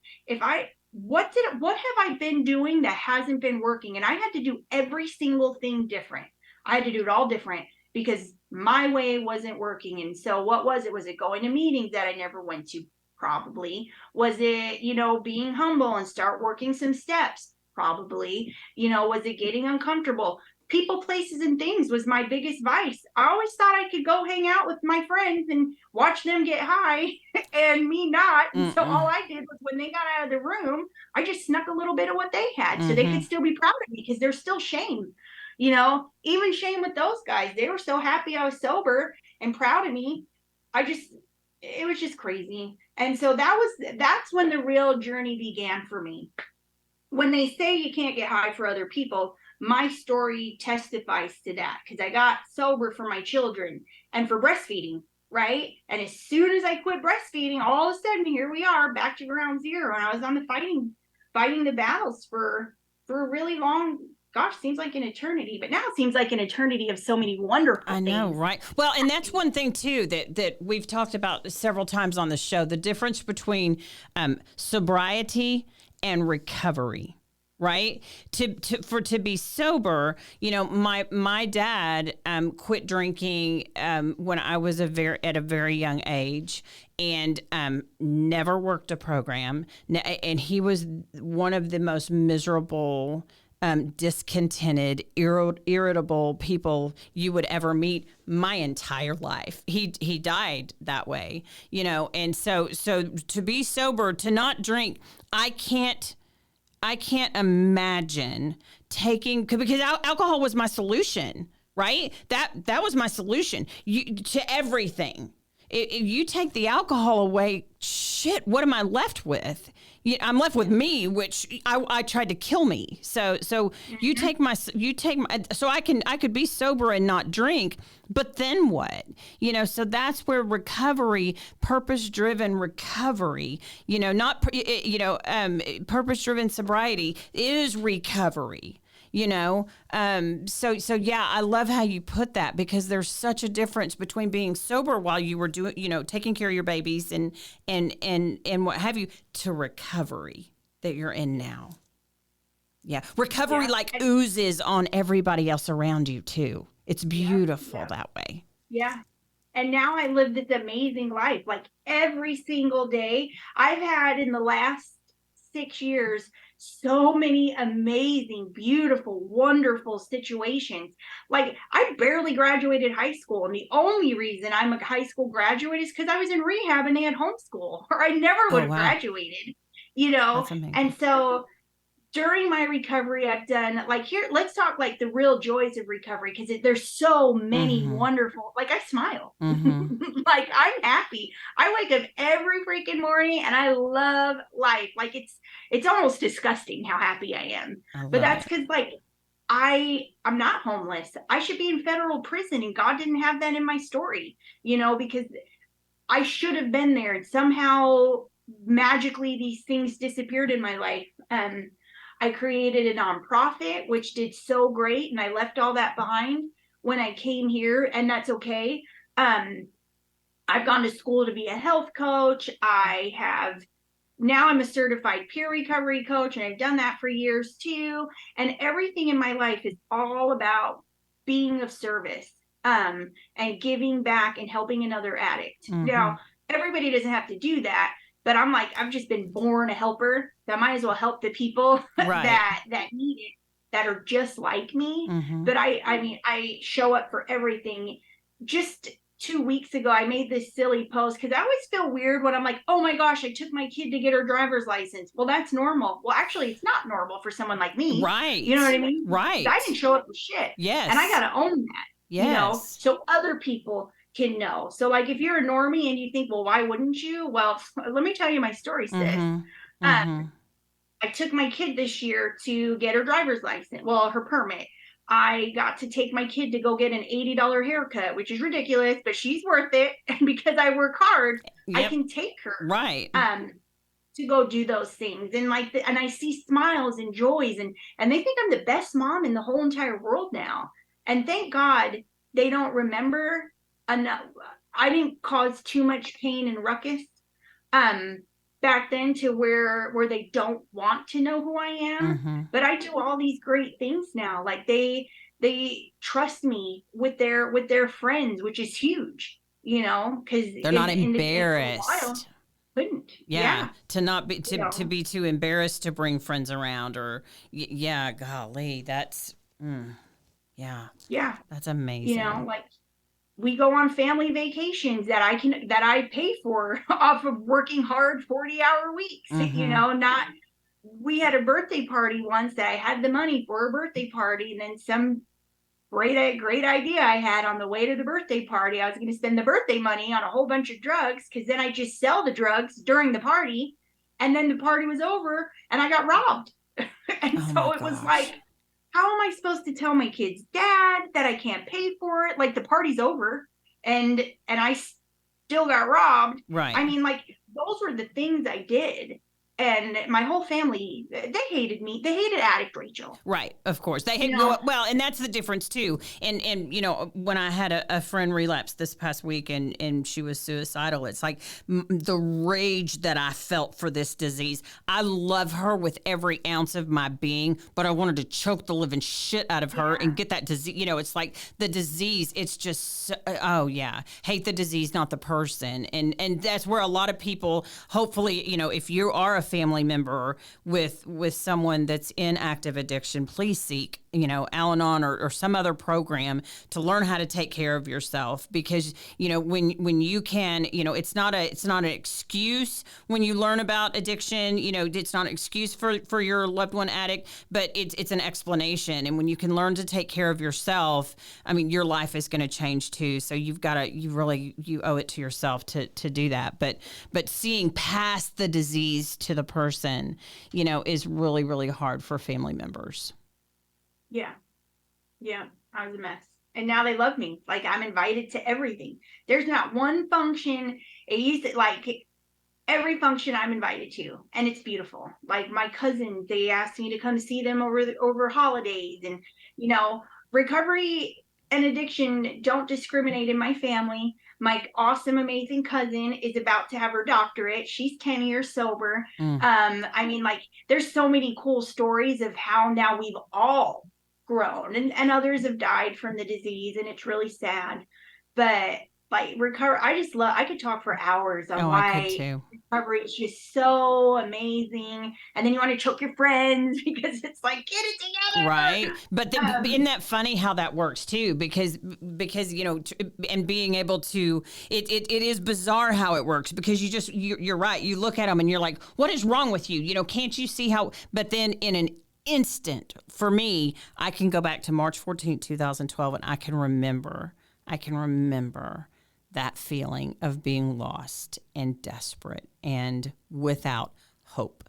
what have I been doing that hasn't been working? And I had to do every single thing different. I had to do it all different because my way wasn't working. And so what was it? Was it going to meetings that I never went to? Probably. Was it, being humble and start working some steps? Probably. Was it getting uncomfortable? People, places, and things was my biggest vice. I always thought I could go hang out with my friends and watch them get high and me not. And so all I did was when they got out of the room, I just snuck a little bit of what they had so they could still be proud of me because there's still shame. Even shame with those guys. They were so happy I was sober and proud of me. It was just crazy. And so that's when the real journey began for me. When they say you can't get high for other people, my story testifies to that, because I got sober for my children and for breastfeeding, right? And as soon as I quit breastfeeding, all of a sudden here we are back to ground zero. And I was on the fighting the battles for a really long, gosh, seems like an eternity, but now it seems like an eternity of so many wonderful I know, things. right? Well, and that's one thing too that we've talked about several times on the show: the difference between sobriety and recovery. Right? To be sober, you know, my dad quit drinking when I was at a very young age, and never worked a program, and he was one of the most miserable, discontented, irritable people you would ever meet my entire life. He died that way, you know, and so to be sober, to not drink, I can't imagine taking, because alcohol was my solution, right? That was my solution to everything. If you take the alcohol away, shit, what am I left with? I'm left with me, which I tried to kill me. So you take my, so I could be sober and not drink, but then what? You know, so that's where recovery, purpose-driven recovery, you know, not, purpose-driven sobriety is recovery. You know, so yeah, I love how you put that, because there's such a difference between being sober while you were doing, you know, taking care of your babies and what have you, to recovery that you're in now. Yeah, recovery like oozes on everybody else around you too. It's beautiful that way. Yeah. And now I live this amazing life. Like every single day I've had in the last 6 years, so many amazing, beautiful, wonderful situations. Like I barely graduated high school, and the only reason I'm a high school graduate is because I was in rehab and they had homeschool, or I never would have graduated, you know. And so during my recovery, I've done, like, here, let's talk like the real joys of recovery, because there's so many wonderful, like I smile, like I'm happy. I wake up every freaking morning and I love life. Like it's almost disgusting how happy I am. But that's because like I'm not homeless. I should be in federal prison, and God didn't have that in my story, you know, because I should have been there, and somehow magically these things disappeared in my life. I created a nonprofit, which did so great, and I left all that behind when I came here, and that's okay. I've gone to school to be a health coach. Now I'm a certified peer recovery coach, and I've done that for years too. And everything in my life is all about being of service, and giving back and helping another addict. Now, everybody doesn't have to do that, but I'm like, I've just been born a helper. So I might as well help the people that need it, that are just like me. But I mean, I show up for everything. Just 2 weeks ago, I made this silly post, because I always feel weird when I'm like, oh my gosh, I took my kid to get her driver's license. Well, that's normal. Well, actually, it's not normal for someone like me. Right. You know what I mean? Right. I didn't show up for shit. Yes. And I got to own that. Yes. You know, so other people can know. So like if you're a normie and you think, well, why wouldn't you? Well, let me tell you my story, sis. I took my kid this year to get her driver's license. Well, her permit. I got to take my kid to go get an $80 haircut, which is ridiculous, but she's worth it. And because I work hard, I can take her. Right. To go do those things. And like, and I see smiles and joys, and they think I'm the best mom in the whole entire world now. And thank God they don't remember enough. I didn't cause too much pain and ruckus back then to where they don't want to know who I am. But I do all these great things now. Like they trust me with their friends, which is huge, you know, because they're not embarrassed. Couldn't. To not be to be too embarrassed to bring friends around, or golly, that's that's amazing. You know, like we go on family vacations that I pay for off of working hard 40-hour weeks. You know, we had a birthday party once that I had the money for a birthday party, and then some great idea I had on the way to the birthday party. I was going to spend the birthday money on a whole bunch of drugs, because then I just sell the drugs during the party, and then the party was over and I got robbed. And so it was like, how am I supposed to tell my kid's dad that I can't pay for it? Like the party's over and I still got robbed. Right. I mean, like those were the things I did. And my whole family, they hated me. They hated Addict Rachel. Right, of course. They hate, well, and that's the difference too. And you know, when I had a friend relapse this past week and she was suicidal, it's like the rage that I felt for this disease. I love her with every ounce of my being, but I wanted to choke the living shit out of her and get that disease. You know, it's like the disease, it's just, oh yeah, hate the disease, not the person. And that's where a lot of people, hopefully, you know, if you are a family member with someone that's in active addiction, please seek, you know, Al-Anon or some other program to learn how to take care of yourself, because, you know, when you can, you know, it's not an excuse when you learn about addiction, you know, it's not an excuse for your loved one addict, but it's an explanation. And when you can learn to take care of yourself, I mean, your life is going to change too. So you owe it to yourself to do that. But seeing past the disease to the person, you know, is really, really hard for family members. Yeah. I was a mess. And now they love me. Like I'm invited to everything. There's not one function. It used to, like every function I'm invited to, and it's beautiful. Like my cousins, they asked me to come see them over holidays, and you know, recovery and addiction don't discriminate in my family. My awesome, amazing cousin is about to have her doctorate. She's 10 years sober. I mean, like, there's so many cool stories of how now we've all grown, and others have died from the disease, and it's really sad. But like I could talk for hours on why recovery is just so amazing. And then you want to choke your friends because it's like, get it together. Right. But isn't that funny how that works too? Because, you know, and being able to, it is bizarre how it works, because you're right. You look at them and you're like, what is wrong with you? You know, can't you see how, but then in an instant, for me, I can go back to March 14th, 2012, and I can remember that feeling of being lost and desperate and without hope,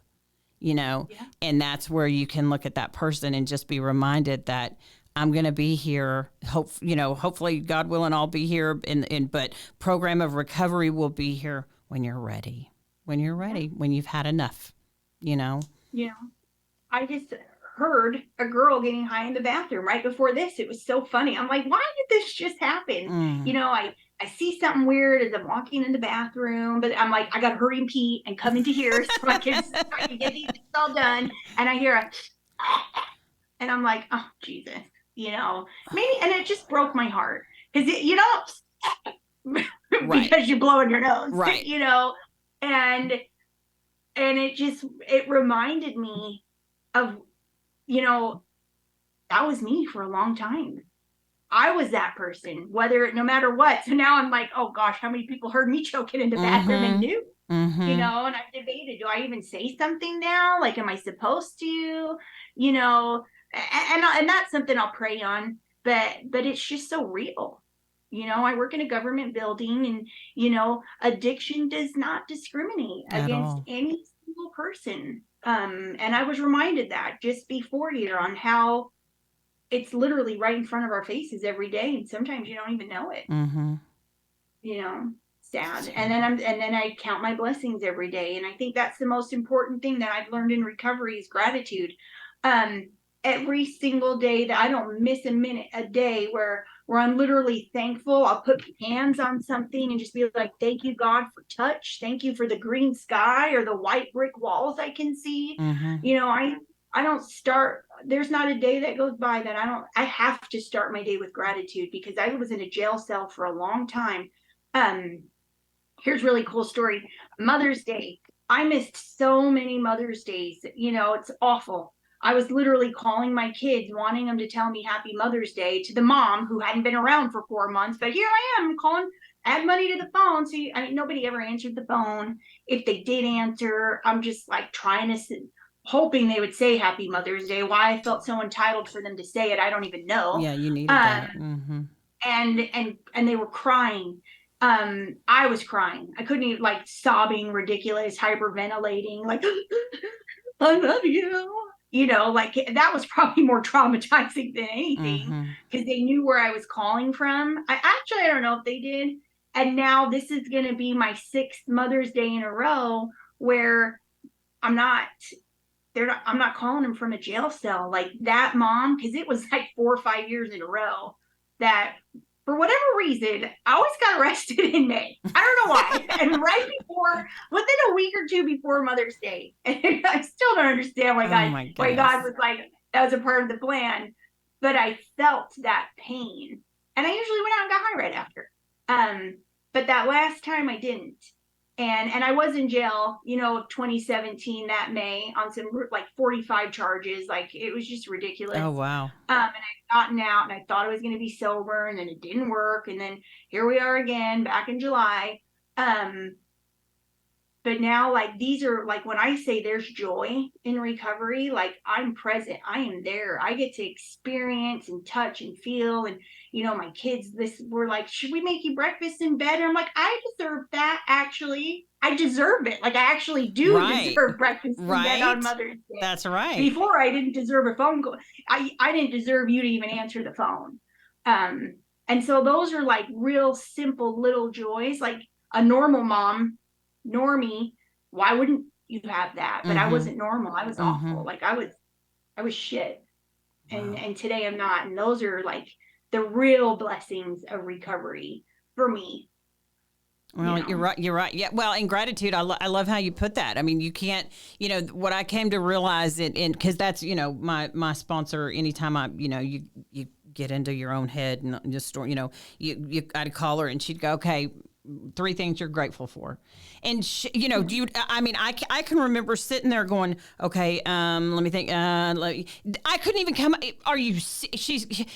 you know? Yeah. And that's where you can look at that person and just be reminded that I'm going to be here. Hopefully, God willing, I'll be here. But program of recovery will be here when you're ready. When you've had enough, you know? You know, I just heard a girl getting high in the bathroom right before this. It was so funny. I'm like, why did this just happen? You know, I see something weird as I'm walking in the bathroom, but I'm like, I got to hurry and pee and come into here so I can get these things all done. And I hear and I'm like, oh, Jesus, you know, maybe. And it just broke my heart because, you know, because you blow in your nose, right? You know, and it reminded me of, you know, that was me for a long time. I was that person, no matter what. So now I'm like, oh gosh, how many people heard me choking in the bathroom and knew, you know, and I debated, do I even say something now? Like, am I supposed to, you know, and that's something I'll pray on, but it's just so real. You know, I work in a government building, and, you know, addiction does not discriminate against any single person. And I was reminded that just before here on how it's literally right in front of our faces every day, and sometimes you don't even know it. You know, sad. And then I count my blessings every day, and I think that's the most important thing that I've learned in recovery is gratitude. Every single day that I don't miss a day where I'm literally thankful. I'll put hands on something and just be like, thank you, God, for touch. Thank you for the green sky or the white brick walls I can see. You know, I don't start, there's not a day that goes by that I have to start my day with gratitude, because I was in a jail cell for a long time. Here's a really cool story. Mother's Day. I missed so many Mother's Days. You know, it's awful. I was literally calling my kids, wanting them to tell me Happy Mother's Day to the mom who hadn't been around for 4 months. But here I am calling, add money to the phone. So nobody ever answered the phone. If they did answer, I'm just like hoping they would say Happy Mother's Day. Why I felt so entitled for them to say it, I don't even know. Yeah, you needed that. And they were crying. I was crying. I couldn't even, like, sobbing, ridiculous, hyperventilating, like, I love you. you know, like that was probably more traumatizing than anything because they knew where I was calling from. I don't know if they did. And now this is going to be my 6th Mother's Day in a row where I'm not calling them from a jail cell. Like that mom, because it was like 4 or 5 years in a row that for whatever reason, I always got arrested in May. I don't know why. And right before, within a week or two before Mother's Day. And I still don't understand why God was like, that was a part of the plan. But I felt that pain. And I usually went out and got high right after. But that last time I didn't. And I was in jail, 2017, that May, on some like 45 charges. Like it was just ridiculous. Oh, wow. And I'd gotten out and I thought I was going to be sober, and then it didn't work. And then here we are again back in July. But now, like, these are like, when I say there's joy in recovery, like I'm present, I am there. I get to experience and touch and feel. And, my kids, were like, should we make you breakfast in bed? And I'm like, I deserve that. Actually, I deserve it. Like I actually do deserve breakfast in bed on Mother's Day. That's right. Before I didn't deserve a phone call. I didn't deserve you to even answer the phone. And so those are like real simple little joys, like a normal mom, normie, why wouldn't you have that? But I wasn't normal. I was awful. Like I was shit. And today I'm not. And those are like the real blessings of recovery for me. Well, you're right. You're right. Yeah. Well, in gratitude, I love how you put that. I mean, you can't, what I came to realize because that's, my sponsor, anytime you get into your own head and just, I'd call her and she'd go, okay, 3 things you're grateful for. And I can remember sitting there going, okay, let me think. I couldn't even come.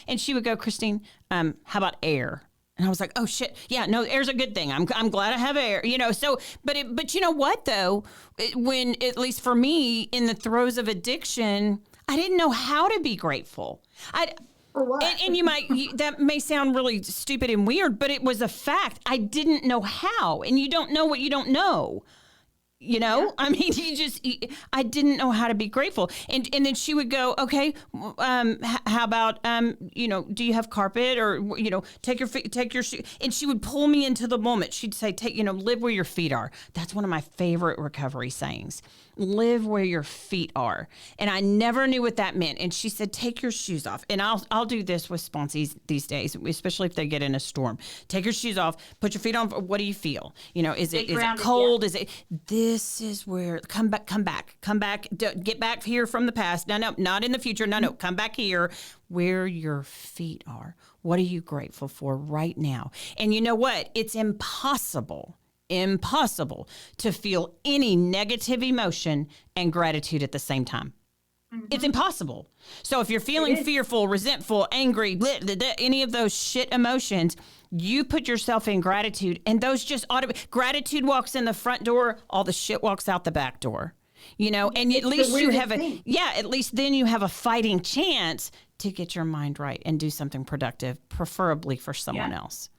And she would go, Christine, how about air? And I was like, oh shit. Yeah, no, air's a good thing. I'm glad I have air, so, but you know what though, when, at least for me, in the throes of addiction, I didn't know how to be grateful. And that may sound really stupid and weird, but it was a fact. I didn't know how, and you don't know what you don't know. I mean, I didn't know how to be grateful. And then she would go, okay, how about, do you have carpet, or, take your shoe. And she would pull me into the moment. She'd say, live where your feet are. That's one of my favorite recovery sayings. Live where your feet are. And I never knew what that meant. And she said, take your shoes off. And I'll do this with sponsees these days, especially if they get in a storm. Take your shoes off, put your feet on. What do you feel? Is it cold? Yeah. This is where, come back, get back here from the past. No, not in the future. No, come back here where your feet are. What are you grateful for right now? And you know what? It's impossible to feel any negative emotion and gratitude at the same time. It's impossible. So if you're feeling fearful, resentful, angry, any of those shit emotions, you put yourself in gratitude, and those just gratitude walks in the front door, all the shit walks out the back door. And at least you have at least then you have a fighting chance to get your mind right and do something productive, preferably for someone else.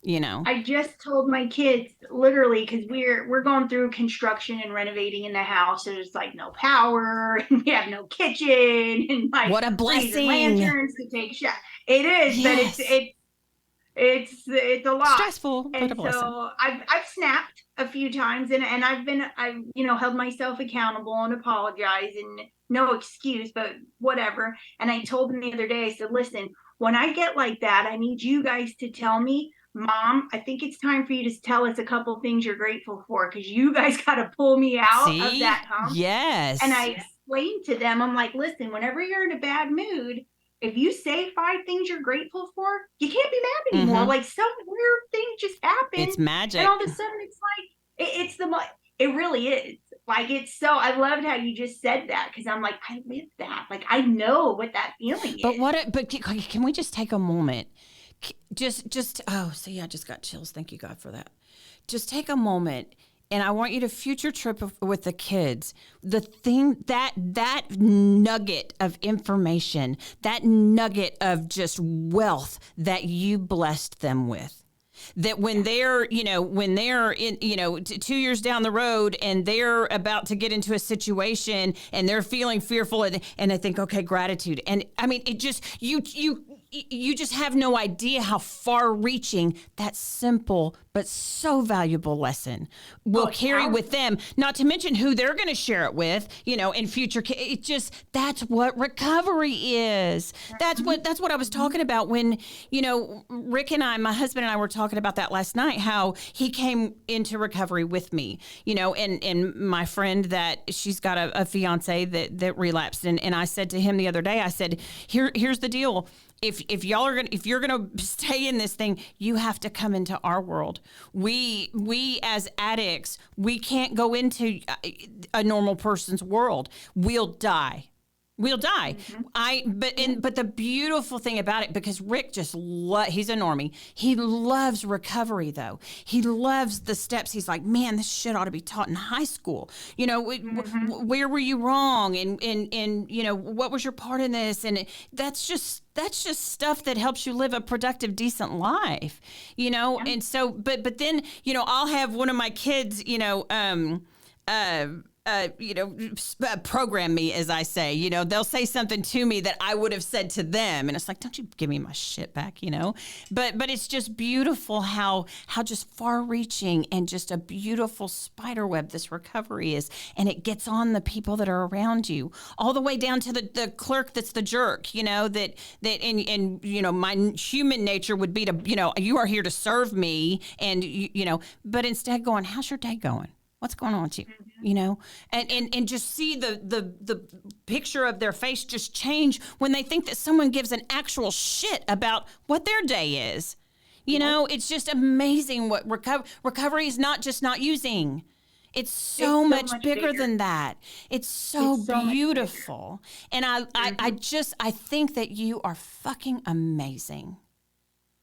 I just told my kids, literally, because we're going through construction and renovating in the house. There's like no power, and we have no kitchen, and like what a blessing! Lanterns to take shots. It is, but it's a lot. Stressful, and but a blessing. So I've snapped a few times, and I've held myself accountable and apologized, and no excuse, but whatever. And I told them the other day, I said, listen, when I get like that, I need you guys to tell me, Mom, I think it's time for you to tell us a couple things you're grateful for, because you guys got to pull me out of that hump. Yes. And I explained to them, I'm like, listen, whenever you're in a bad mood, if you say 5 things you're grateful for, you can't be mad anymore. Like some weird thing just happened. It's magic. And all of a sudden it's like, it really is. Like, it's so, I loved how you just said that, because I'm like, I live that. Like, I know what that feeling is. But can we just take a moment? I just got chills. Thank you, God, for that. Just take a moment, and I want you to future trip with the kids. The thing that nugget of information, that nugget of just wealth that you blessed them with. That when they're, when they're in, 2 years down the road and they're about to get into a situation and they're feeling fearful and they think, okay, gratitude. And I mean, it just, you just have no idea how far reaching that simple but so valuable lesson will carry with them, not to mention who they're going to share it with, in future. It just, that's what recovery is. That's what I was talking about when, Rick and I, my husband and I were talking about that last night, how he came into recovery with me, and my friend that she's got a fiance that relapsed. And I said to him the other day, I said, here's the deal. If you're gonna stay in this thing, you have to come into our world. We as addicts, we can't go into a normal person's world. We'll die. We'll die. But the beautiful thing about it, because Rick he's a normie. He loves recovery though. He loves the steps. He's like, man, this shit ought to be taught in high school. Where were you wrong? And what was your part in this? And that's just stuff that helps you live a productive, decent life, Yeah. And so, but then, I'll have one of my kids, program me, as I say. They'll say something to me that I would have said to them, and it's like, don't you give me my shit back, But it's just beautiful how just far-reaching and just a beautiful spider web this recovery is, and it gets on the people that are around you, all the way down to the clerk that's the jerk, my human nature would be to, you are here to serve me, and but instead going, how's your day going? What's going on with you? And just see the picture of their face just change when they think that someone gives an actual shit about what their day is. It's just amazing what recovery is. Not just not using. It's so much bigger than that. It's so beautiful. And I think that you are fucking amazing.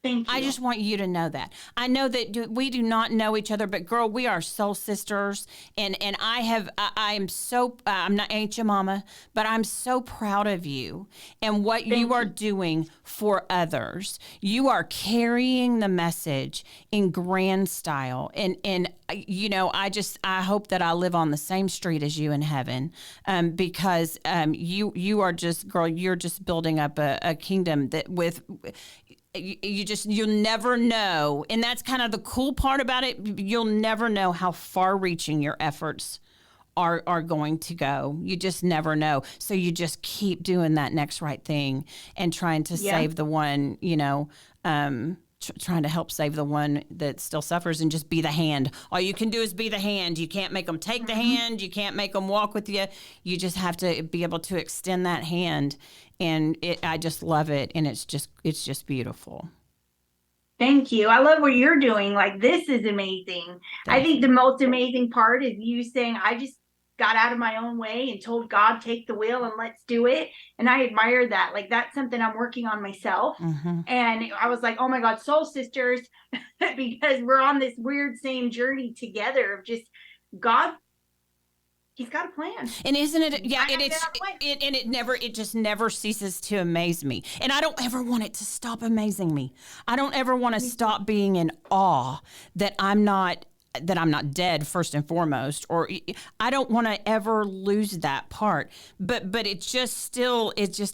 Thank you. I just want you to know that. I know that we do not know each other, but girl, we are soul sisters. And I'm not ain't your mama, but I'm so proud of you and what you are doing for others. You are carrying the message in grand style. And I hope that I live on the same street as you in heaven, because you are just, girl, you're just building up a kingdom that you'll never know. And that's kind of the cool part about it. You'll never know how far reaching your efforts are going to go. You just never know. So you just keep doing that next right thing and trying to save the one, trying to help save the one that still suffers, and just be the hand. All you can do is be the hand. You can't make them take the hand. You can't make them walk with you. You just have to be able to extend that hand. And I just love it. And it's just beautiful. Thank you. I love what you're doing. Like, this is amazing. I think the most amazing part is you saying, I just got out of my own way and told God, take the wheel and let's do it. And I admire that. Like, that's something I'm working on myself. And I was like, oh my God, soul sisters, because we're on this weird same journey together of just God. He's got a plan. And isn't it? Yeah. And it just never ceases to amaze me. And I don't ever want it to stop amazing me. I don't ever want to stop being in awe that I'm not dead, first and foremost, or I don't want to ever lose that part. But it just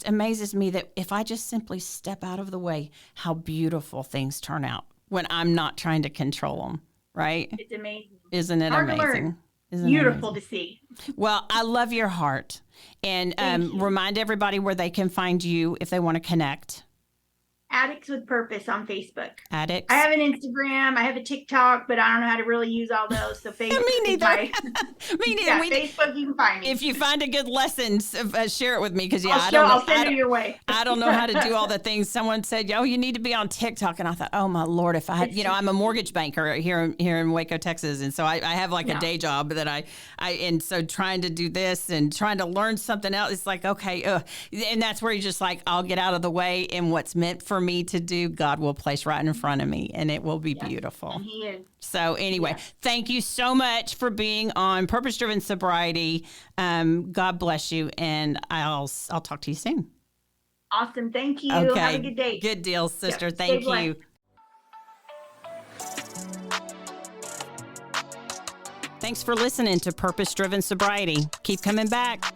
amazes me that if I just simply step out of the way, how beautiful things turn out when I'm not trying to control them. Right? It's amazing. Isn't it amazing? Beautiful to see. Well, I love your heart. And remind everybody where they can find you if they want to connect. Addicts with Purpose on Facebook. Addicts. I have an Instagram. I have a TikTok, but I don't know how to really use all those. So Facebook. Me neither. Me neither. Yeah, Facebook, you can find me. If you find a good lesson, share it with me, because I'll send it your way. I don't know how to do all the things. Someone said, "Oh, you need to be on TikTok," and I thought, "Oh my Lord, if I had, I'm a mortgage banker here in Waco, Texas, and so I have like a day job that I and so trying to do this and trying to learn something else, it's like, okay, and that's where you're just like, I'll get out of the way, and what's meant for me to do, God will place right in front of me, and it will be beautiful." And He is. So anyway, thank you so much for being on Purpose Driven Sobriety. God bless you, and I'll talk to you soon. Awesome. Thank you. Okay. Have a good day. Good deal, sister. Thank you. Thanks for listening to Purpose Driven Sobriety. Keep coming back.